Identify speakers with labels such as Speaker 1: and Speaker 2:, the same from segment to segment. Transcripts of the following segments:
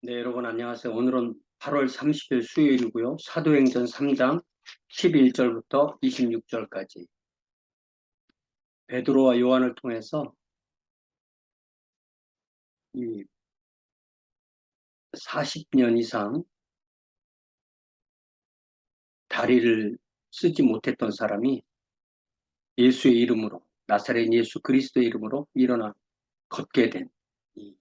Speaker 1: 네, 여러분 안녕하세요. 오늘은 8월 30일 수요일이고요. 사도행전 3장 11절부터 26절까지 베드로와 요한을 통해서 이 40년 이상 다리를 쓰지 못했던 사람이 예수의 이름으로, 나사렛 예수 그리스도의 이름으로 일어나 걷게 된 이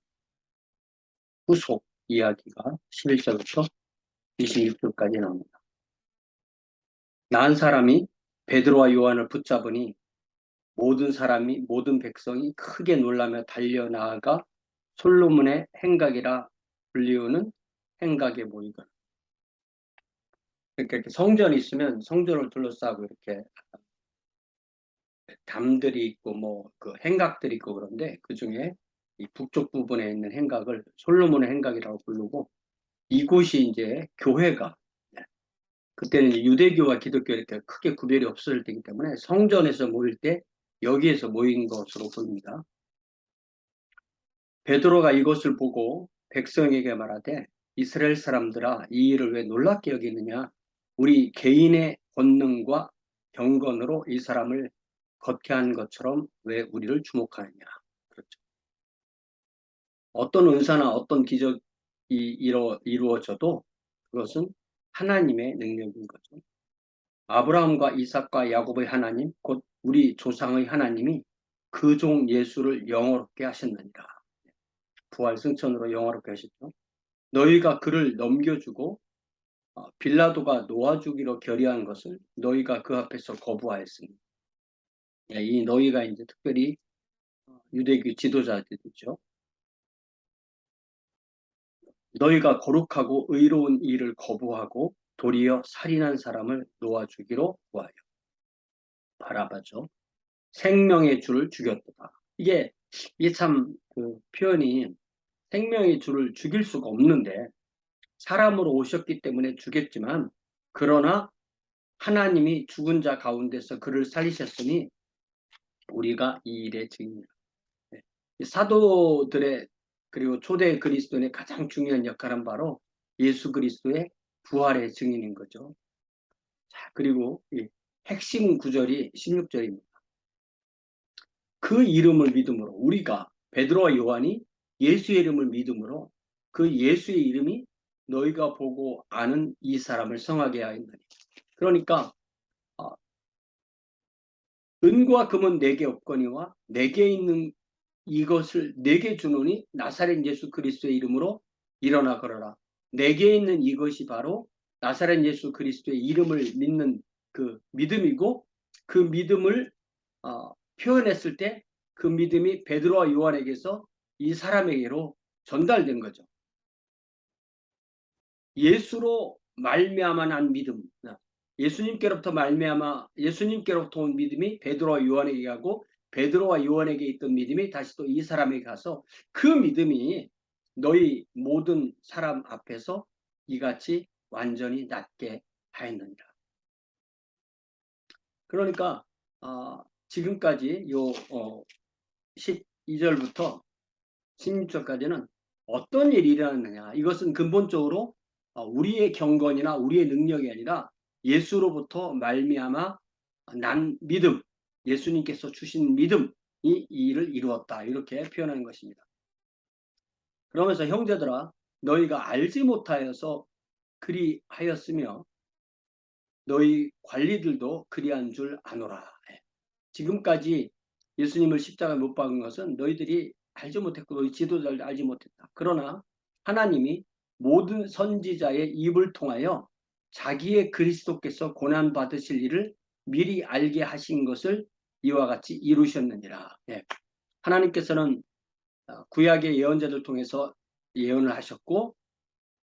Speaker 1: 후속 이야기가 11절부터 26절까지 나옵니다. 난 사람이 베드로와 요한을 붙잡으니 모든 백성이 크게 놀라며 달려나아가 솔로몬의 행각이라 불리우는 행각에 모이거나. 그러니까 이렇게 성전이 있으면 성전을 둘러싸고 이렇게 담들이 있고 그 행각들이 있고 그런데 그 중에 이 북쪽 부분에 있는 행각을 솔로몬의 행각이라고 부르고 이곳이 이제 교회가 그때는 유대교와 기독교 이렇게 크게 구별이 없을 때이기 때문에 성전에서 모일 때 여기에서 모인 것으로 보입니다. 베드로가 이것을 보고 백성에게 말하되 이스라엘 사람들아 이 일을 왜 놀랍게 여기느냐 우리 개인의 권능과 경건으로 이 사람을 걷게 한 것처럼 왜 우리를 주목하느냐. 그렇죠. 어떤 은사나 어떤 기적이 이루어져도 그것은 하나님의 능력인 거죠. 아브라함과 이삭과 야곱의 하나님 곧 우리 조상의 하나님이 그 종 예수를 영화롭게 하셨느니라. 부활 승천으로 영화롭게 하셨죠. 너희가 그를 넘겨주고 빌라도가 놓아주기로 결의한 것을 너희가 그 앞에서 거부하였으니, 이 너희가 이제 특별히 유대교 지도자들이죠. 너희가 거룩하고 의로운 일을 거부하고 도리어 살인한 사람을 놓아주기로 구하여 바라바죠. 생명의 주를 죽였도다. 이게 참 그 표현이 생명의 주를 죽일 수가 없는데 사람으로 오셨기 때문에 죽였지만 그러나 하나님이 죽은 자 가운데서 그를 살리셨으니 우리가 이 일의 증인이다. 사도들의 그리고 초대 그리스도인의 가장 중요한 역할은 바로 예수 그리스도의 부활의 증인인 거죠. 자, 그리고 이 핵심 구절이 16절입니다. 그 이름을 믿음으로 우리가 베드로와 요한이 예수의 이름을 믿음으로 그 예수의 이름이 너희가 보고 아는 이 사람을 성하게 하였느니. 그러니까 은과 금은 내게 없거니와 내게 있는 이것을 내게 주노니 나사렛 예수 그리스도의 이름으로 일어나 걸어라. 내게 있는 이것이 바로 나사렛 예수 그리스도의 이름을 믿는 그 믿음이고 그 믿음을 표현했을 때 그 믿음이 베드로와 요한에게서 이 사람에게로 전달된 거죠. 예수로 말미암아 난 믿음, 예수님께로부터 말미암아 예수님께로부터 온 믿음이 베드로와 요한에게 가고 베드로와 요한에게 있던 믿음이 다시 또 이 사람에게 가서 그 믿음이 너희 모든 사람 앞에서 이같이 완전히 낫게 하였느니라. 그러니까 지금까지 요 12절부터 16절까지는 어떤 일이 일어났느냐. 이것은 근본적으로 우리의 경건이나 우리의 능력이 아니라 예수로부터 말미암아 난 믿음, 예수님께서 주신 믿음이 이 일을 이루었다. 이렇게 표현하는 것입니다. 그러면서 형제들아 너희가 알지 못하여서 그리하였으며 너희 관리들도 그리한 줄 아노라. 지금까지 예수님을 십자가에 못 박은 것은 너희들이 알지 못했고 너희 지도자를 알지 못했다. 그러나 하나님이 모든 선지자의 입을 통하여 자기의 그리스도께서 고난 받으실 일을 미리 알게 하신 것을 이와 같이 이루셨느니라. 하나님께서는 구약의 예언자들 통해서 예언을 하셨고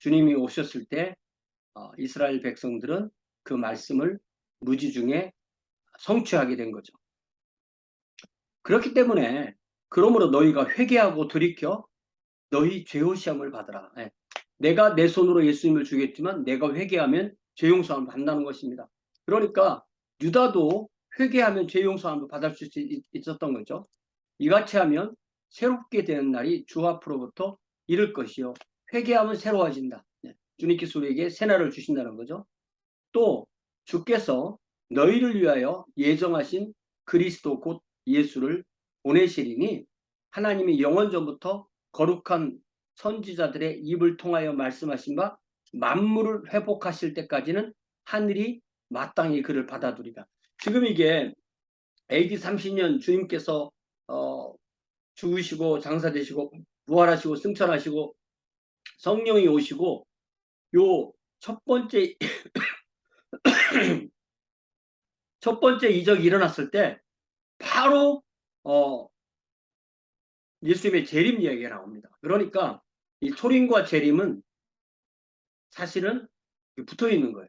Speaker 1: 주님이 오셨을 때 이스라엘 백성들은 그 말씀을 무지중에 성취하게 된 거죠. 그렇기 때문에 그러므로 너희가 회개하고 돌이켜 너희 죄호시함을 받으라. 내가 내 손으로 예수님을 죽였지만 내가 회개하면 죄용서함을 받는다는 것입니다. 그러니까 유다도 회개하면 죄용서함을 받을 수 있었던 거죠. 이같이 하면 새롭게 되는 날이 주 앞으로부터 이를 것이요 회개하면 새로워진다. 주님께서 우리에게 새날을 주신다는 거죠. 또 주께서 너희를 위하여 예정하신 그리스도 곧 예수를 보내시리니 하나님이 영원 전부터 거룩한 선지자들의 입을 통하여 말씀하신 바 만물을 회복하실 때까지는 하늘이 마땅히 그를 받아두리라. 지금 이게 AD 30년 주님께서 죽으시고 장사되시고 부활하시고 승천하시고 성령이 오시고 요 첫 번째 이적이 일어났을 때 바로 예수님의 재림 이야기가 나옵니다. 그러니까 이 초림과 재림은 사실은 붙어 있는 거예요.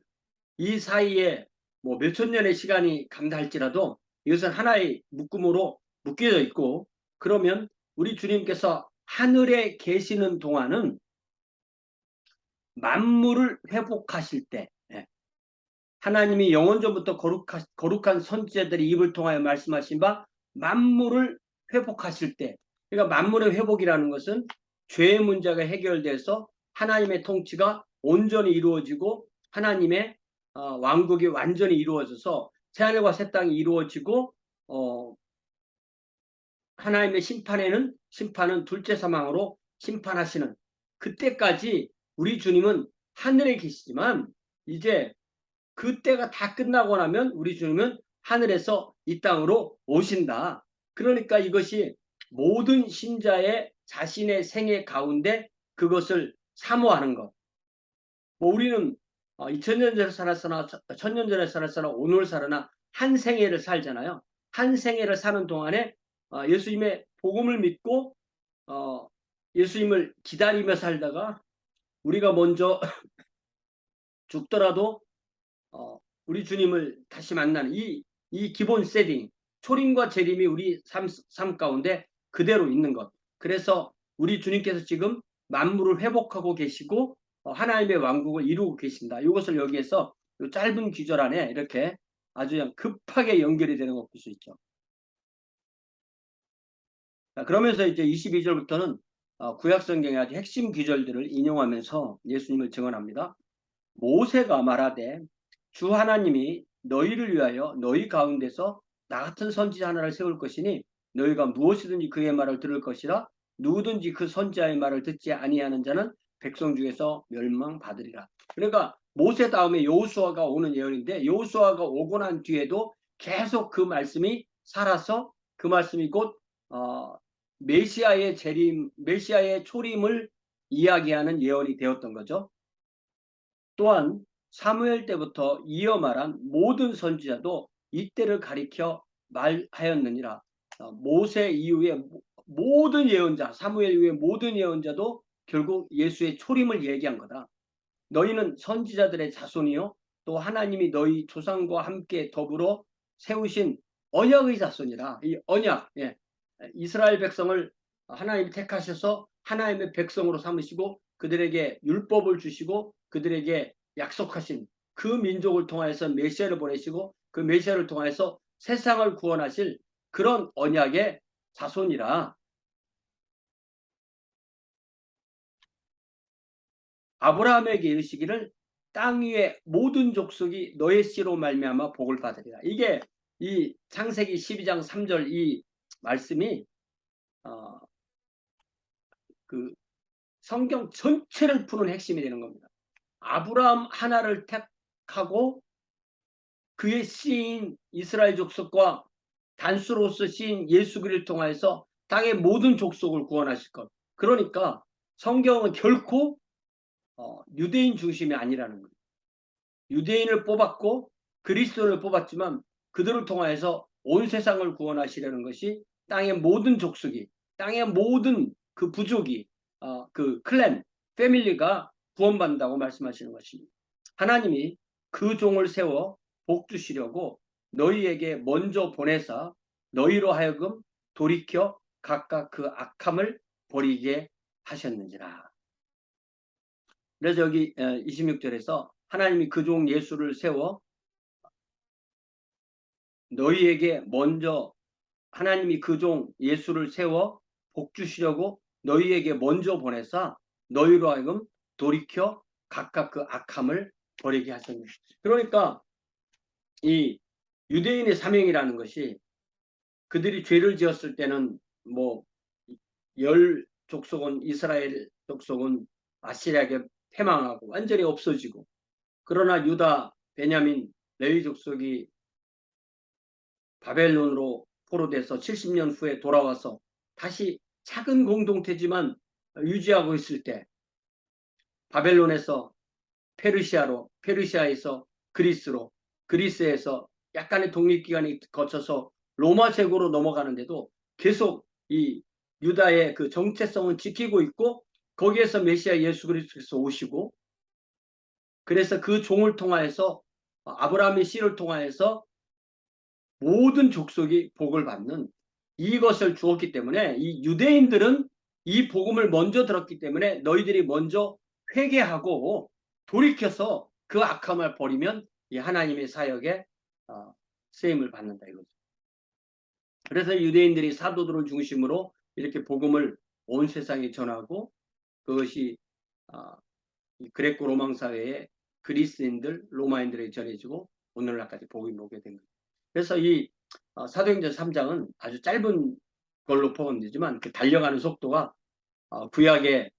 Speaker 1: 이 사이에 뭐 몇천 년의 시간이 간다 할지라도 이것은 하나의 묶음으로 묶여져 있고, 그러면 우리 주님께서 하늘에 계시는 동안은 만물을 회복하실 때, 하나님이 영원전부터 거룩한 선지자들의 입을 통하여 말씀하신 바 만물을 회복하실 때, 그러니까 만물의 회복이라는 것은 죄의 문제가 해결돼서 하나님의 통치가 온전히 이루어지고 하나님의 왕국이 완전히 이루어져서 새하늘과 새 땅이 이루어지고 하나님의 심판은 둘째 사망으로 심판하시는 그때까지 우리 주님은 하늘에 계시지만, 이제 그때가 다 끝나고 나면 우리 주님은 하늘에서 이 땅으로 오신다. 그러니까 이것이 모든 신자의 자신의 생애 가운데 그것을 사모하는 것. 뭐 우리는 2000년 전에 살았으나 1000년 전에 살았으나 오늘 살으나 한 생애를 살잖아요. 한 생애를 사는 동안에 예수님의 복음을 믿고 예수님을 기다리며 살다가 우리가 먼저 죽더라도 우리 주님을 다시 만나는 이 기본 세팅, 초림과 재림이 우리 삶 가운데 그대로 있는 것. 그래서 우리 주님께서 지금 만물을 회복하고 계시고 하나님의 왕국을 이루고 계신다. 이것을 여기에서 이 짧은 귀절 안에 이렇게 아주 그냥 급하게 연결이 되는 걸 볼 수 있죠. 자, 그러면서 이제 22절부터는 구약성경의 아주 핵심 귀절들을 인용하면서 예수님을 증언합니다. 모세가 말하되 주 하나님이 너희를 위하여 너희 가운데서 나 같은 선지자 하나를 세울 것이니 너희가 무엇이든지 그의 말을 들을 것이라. 누구든지 그 선지자의 말을 듣지 아니하는 자는 백성 중에서 멸망받으리라. 그러니까 모세 다음에 여호수아가 오는 예언인데, 여호수아가 오고 난 뒤에도 계속 그 말씀이 살아서 그 말씀이 곧 메시아의 재림, 메시아의 초림을 이야기하는 예언이 되었던 거죠. 또한 사무엘 때부터 이어 말한 모든 선지자도 이때를 가리켜 말하였느니라. 모세 이후에 모든 예언자, 사무엘 이후에 모든 예언자도 결국 예수의 초림을 얘기한 거다. 너희는 선지자들의 자손이요 또 하나님이 너희 조상과 함께 더불어 세우신 언약의 자손이라. 이 언약, 이스라엘 백성을 하나님이 택하셔서 하나님의 백성으로 삼으시고 그들에게 율법을 주시고 그들에게 약속하신 그 민족을 통하여서 메시아를 보내시고 그 메시아를 통하여서 세상을 구원하실 그런 언약의 자손이라. 아브라함에게 이르시기를 땅 위의 모든 족속이 너의 씨로 말미암아 복을 받으리라. 이게 이 창세기 12장 3절 이 말씀이 그 성경 전체를 푸는 핵심이 되는 겁니다. 아브라함 하나를 택하고 그의 씨인 이스라엘 족속과 단수로서 씨인 예수 그리스도를 통하여서 땅의 모든 족속을 구원하실 것. 그러니까 성경은 결코 유대인 중심이 아니라는 거예요. 유대인을 뽑았고 그리스도를 뽑았지만 그들을 통하여서 온 세상을 구원하시려는 것이 땅의 모든 족속이, 땅의 모든 그 부족이, 그 클랜, 패밀리가 구원받는다고 말씀하시는 것입니다. 하나님이 그 종을 세워 복 주시려고 너희에게 먼저 보내사 너희로 하여금 돌이켜 각각 그 악함을 버리게 하셨는지라. 그래서 여기 26절에서 하나님이 그 종 예수를 세워 너희에게 먼저, 하나님이 그 종 예수를 세워 복 주시려고 너희에게 먼저 보내사 너희로 하여금 돌이켜 각각 그 악함을 버리게 하셨느니라. 그러니까 이 유대인의 사명이라는 것이 그들이 죄를 지었을 때는 뭐 열 족속은 이스라엘 족속은 아시리아에게 패망하고 완전히 없어지고, 그러나 유다, 베냐민, 레위 족속이 바벨론으로 포로돼서 70년 후에 돌아와서 다시 작은 공동체지만 유지하고 있을 때 바벨론에서 페르시아로, 페르시아에서 그리스로, 그리스에서 약간의 독립기간이 거쳐서 로마 제국으로 넘어가는데도 계속 이 유다의 그 정체성은 지키고 있고, 거기에서 메시아 예수 그리스도께서 오시고, 그래서 그 종을 통하여서 아브라함의 씨를 통하여서 모든 족속이 복을 받는 이것을 주었기 때문에 이 유대인들은 이 복음을 먼저 들었기 때문에 너희들이 먼저 회개하고 돌이켜서 그 악함을 버리면 이 하나님의 사역에 쓰임을 받는다 이거죠. 그래서 유대인들이 사도들을 중심으로 이렇게 복음을 온 세상에 전하고, 그것이 그레코 로망 사회의 그리스인들, 로마인들에게 전해지고 오늘날까지 복음이 오게 된 거예요. 그래서 이 사도행전 3장은 아주 짧은 걸로 포함되지만 그 달려가는 속도가 구약의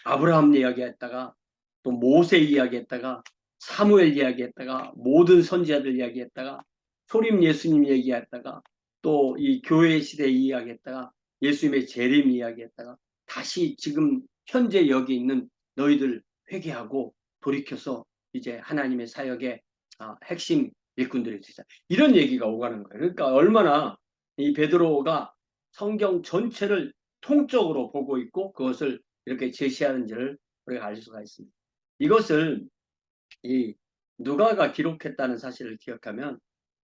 Speaker 1: 아브라함 이야기했다가 또 모세 이야기했다가 사무엘 이야기했다가 모든 선지자들 이야기했다가 초림 예수님 이야기했다가 또 이 교회 시대 이야기했다가 예수님의 재림 이야기했다가 다시 지금 현재 여기 있는 너희들 회개하고 돌이켜서 이제 하나님의 사역의 핵심 일꾼들이 되자, 이런 얘기가 오가는 거예요. 그러니까 얼마나 이 베드로가 성경 전체를 통적으로 보고 있고 그것을 이렇게 제시하는지를 우리가 알 수가 있습니다. 이것을 이 누가가 기록했다는 사실을 기억하면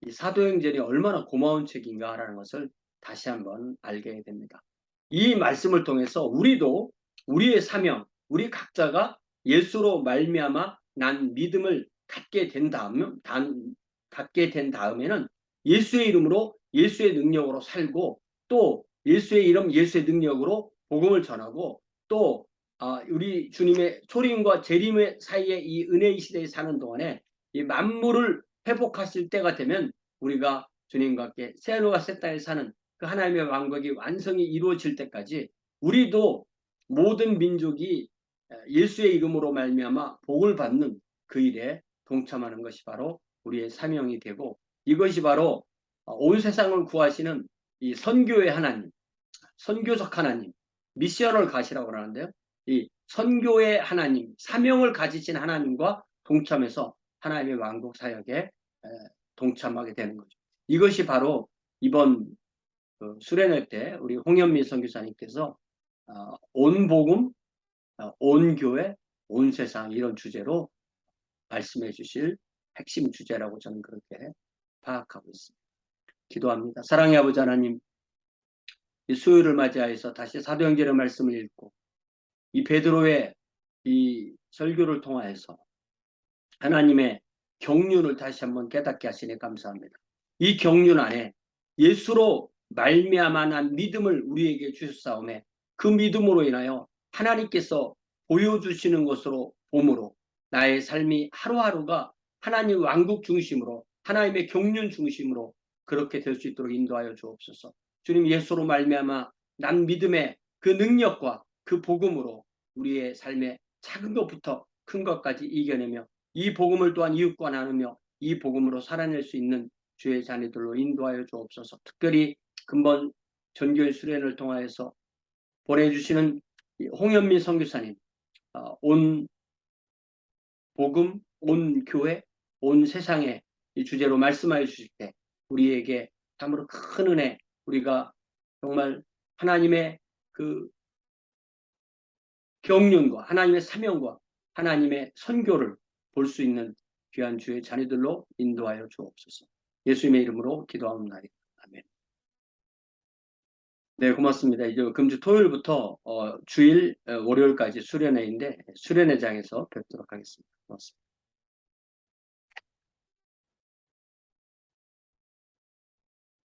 Speaker 1: 이 사도행전이 얼마나 고마운 책인가라는 것을 다시 한번 알게 됩니다. 이 말씀을 통해서 우리도 우리의 사명, 우리 각자가 예수로 말미암아 난 믿음을 갖게 된 다음에는 예수의 이름으로 예수의 능력으로 살고, 또 예수의 이름 예수의 능력으로 복음을 전하고, 또 우리 주님의 초림과 재림의 사이에 이 은혜의 시대에 사는 동안에 이 만물을 회복하실 때가 되면 우리가 주님과 함께 새 하늘과 새 땅에 사는 그 하나님의 왕국이 완성이 이루어질 때까지 우리도 모든 민족이 예수의 이름으로 말미암아 복을 받는 그 일에 동참하는 것이 바로 우리의 사명이 되고, 이것이 바로 온 세상을 구하시는 이 선교의 하나님, 선교적 하나님, 미션을 가시라고 하는데요. 이 선교의 하나님, 사명을 가지신 하나님과 동참해서 하나님의 왕국 사역에 동참하게 되는 거죠. 이것이 바로 이번 수련회 때 우리 홍현미 선교사님께서 온 복음, 온 교회, 온 세상 이런 주제로 말씀해 주실 핵심 주제라고 저는 그렇게 파악하고 있습니다. 기도합니다. 사랑의 아버지 하나님, 이 수요일을 맞이하여서 다시 사도행전의 말씀을 읽고 이 베드로의 이 설교를 통하여서 하나님의 경륜을 다시 한번 깨닫게 하시니 감사합니다. 이 경륜 안에 예수로 말미암아 난 믿음을 우리에게 주셨사오매 그 믿음으로 인하여 하나님께서 보여주시는 것으로 봄으로 나의 삶이 하루하루가 하나님 왕국 중심으로 하나님의 경륜 중심으로 그렇게 될 수 있도록 인도하여 주옵소서. 주님, 예수로 말미암아 난 믿음의 그 능력과 그 복음으로 우리의 삶의 작은 것부터 큰 것까지 이겨내며 이 복음을 또한 이웃과 나누며 이 복음으로 살아낼 수 있는 주의 자녀들로 인도하여 주옵소서. 특별히 근본 전교회 수련을 통하여서 보내주시는 홍현미 선교사님, 온 복음, 온 교회, 온 세상에 이 주제로 말씀하여 주실 때 우리에게 참으로 큰 은혜, 우리가 정말 하나님의 그 경륜과 하나님의 사명과 하나님의 선교를 볼 수 있는 귀한 주의 자녀들로 인도하여 주옵소서. 예수님의 이름으로 기도하옵나이다. 아멘. 네, 고맙습니다. 이제 금주 토요일부터 주일 월요일까지 수련회인데 수련회장에서 뵙도록 하겠습니다. 고맙습니다.